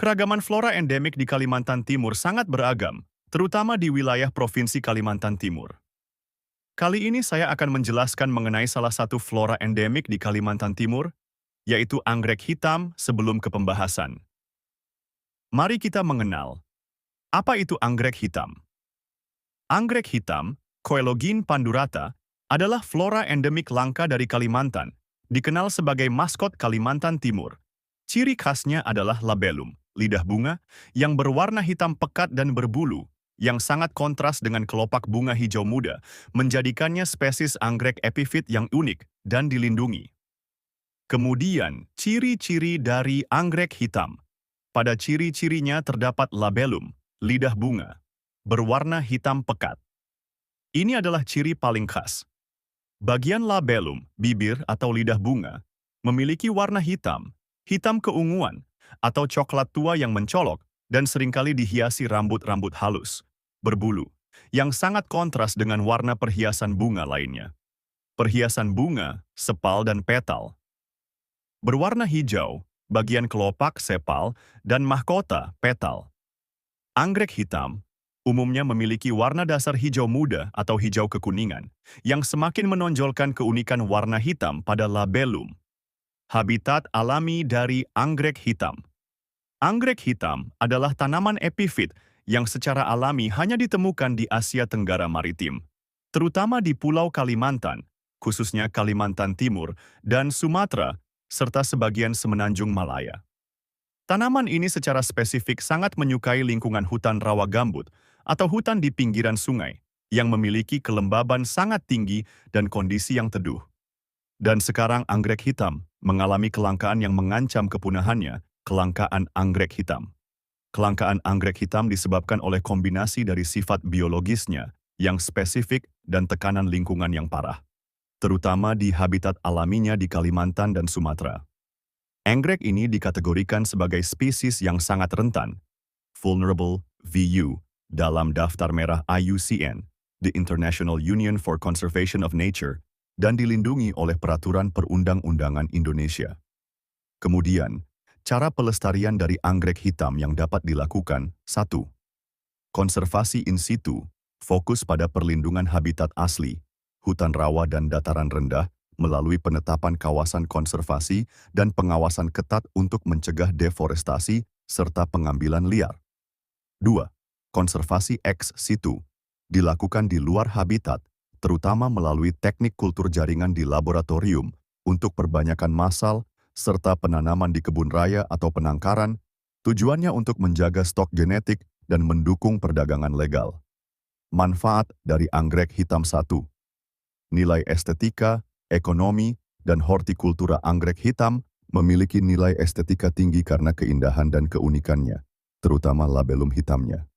Keragaman flora endemik di Kalimantan Timur sangat beragam, terutama di wilayah Provinsi Kalimantan Timur. Kali ini saya akan menjelaskan mengenai salah satu flora endemik di Kalimantan Timur, yaitu anggrek hitam sebelum ke pembahasan. Mari kita mengenal, apa itu anggrek hitam? Anggrek hitam, Coelogin pandurata, adalah flora endemik langka dari Kalimantan, dikenal sebagai maskot Kalimantan Timur. Ciri khasnya adalah labellum, lidah bunga, yang berwarna hitam pekat dan berbulu, yang sangat kontras dengan kelopak bunga hijau muda, menjadikannya spesies anggrek epifit yang unik dan dilindungi. Kemudian, ciri-ciri dari anggrek hitam. Pada ciri-cirinya terdapat labellum, lidah bunga, berwarna hitam pekat. Ini adalah ciri paling khas. Bagian labellum, bibir atau lidah bunga, memiliki warna hitam, hitam keunguan, atau coklat tua yang mencolok dan seringkali dihiasi rambut-rambut halus, berbulu, yang sangat kontras dengan warna perhiasan bunga lainnya. Perhiasan bunga, sepal dan petal. Berwarna hijau, bagian kelopak, sepal, dan mahkota, petal. Anggrek hitam umumnya memiliki warna dasar hijau muda atau hijau kekuningan, yang semakin menonjolkan keunikan warna hitam pada labellum. Habitat alami dari anggrek hitam. Anggrek hitam adalah tanaman epifit yang secara alami hanya ditemukan di Asia Tenggara Maritim, terutama di Pulau Kalimantan, khususnya Kalimantan Timur dan Sumatera, serta sebagian semenanjung Malaya. Tanaman ini secara spesifik sangat menyukai lingkungan hutan rawa gambut atau hutan di pinggiran sungai yang memiliki kelembaban sangat tinggi dan kondisi yang teduh. Dan sekarang anggrek hitam mengalami kelangkaan yang mengancam kepunahannya, kelangkaan anggrek hitam. Kelangkaan anggrek hitam disebabkan oleh kombinasi dari sifat biologisnya yang spesifik dan tekanan lingkungan yang parah, terutama di habitat alaminya di Kalimantan dan Sumatera. Anggrek ini dikategorikan sebagai spesies yang sangat rentan, vulnerable VU, dalam daftar merah IUCN, the International Union for Conservation of Nature, dan dilindungi oleh peraturan perundang-undangan Indonesia. Kemudian, cara pelestarian dari anggrek hitam yang dapat dilakukan: 1. Konservasi in situ, fokus pada perlindungan habitat asli, hutan rawa dan dataran rendah, melalui penetapan kawasan konservasi dan pengawasan ketat untuk mencegah deforestasi serta pengambilan liar. 2. Konservasi ex situ, dilakukan di luar habitat, terutama melalui teknik kultur jaringan di laboratorium untuk perbanyakan massal, serta penanaman di kebun raya atau penangkaran, tujuannya untuk menjaga stok genetik dan mendukung perdagangan legal. Manfaat dari anggrek hitam: 1. Nilai estetika, ekonomi, dan hortikultura anggrek hitam memiliki nilai estetika tinggi karena keindahan dan keunikannya, terutama labellum hitamnya.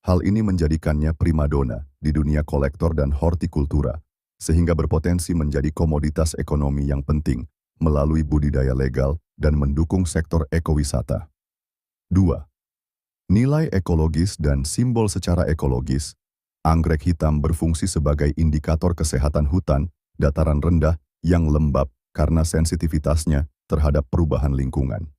Hal ini menjadikannya primadona di dunia kolektor dan hortikultura, sehingga berpotensi menjadi komoditas ekonomi yang penting melalui budidaya legal dan mendukung sektor ekowisata. 2. Nilai ekologis dan simbol secara ekologis. Anggrek hitam berfungsi sebagai indikator kesehatan hutan dataran rendah yang lembab karena sensitivitasnya terhadap perubahan lingkungan.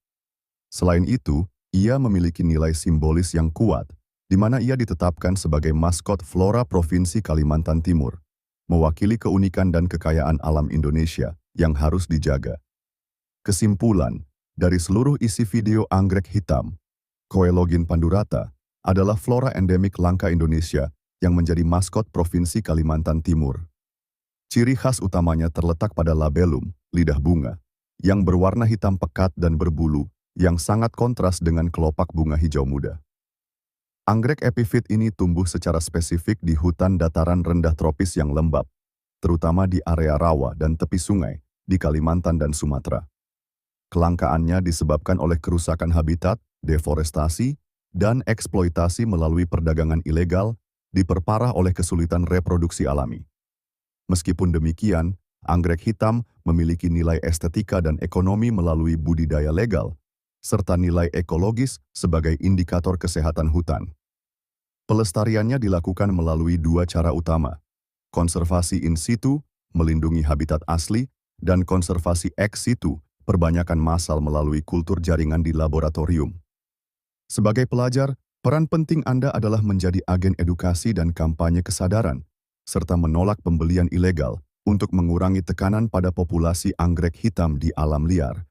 Selain itu, ia memiliki nilai simbolis yang kuat, di mana ia ditetapkan sebagai maskot flora Provinsi Kalimantan Timur, mewakili keunikan dan kekayaan alam Indonesia yang harus dijaga. Kesimpulan, dari seluruh isi video anggrek hitam, Coelogin pandurata adalah flora endemik langka Indonesia yang menjadi maskot Provinsi Kalimantan Timur. Ciri khas utamanya terletak pada labellum, lidah bunga, yang berwarna hitam pekat dan berbulu, yang sangat kontras dengan kelopak bunga hijau muda. Anggrek epifit ini tumbuh secara spesifik di hutan dataran rendah tropis yang lembab, terutama di area rawa dan tepi sungai di Kalimantan dan Sumatera. Kelangkaannya disebabkan oleh kerusakan habitat, deforestasi, dan eksploitasi melalui perdagangan ilegal, diperparah oleh kesulitan reproduksi alami. Meskipun demikian, anggrek hitam memiliki nilai estetika dan ekonomi melalui budidaya legal, serta nilai ekologis sebagai indikator kesehatan hutan. Pelestariannya dilakukan melalui dua cara utama: konservasi in situ, melindungi habitat asli, dan konservasi ex situ, perbanyakan massal melalui kultur jaringan di laboratorium, Sebagai pelajar, peran penting Anda adalah menjadi agen edukasi dan kampanye kesadaran, serta menolak pembelian ilegal untuk mengurangi tekanan pada populasi anggrek hitam di alam liar.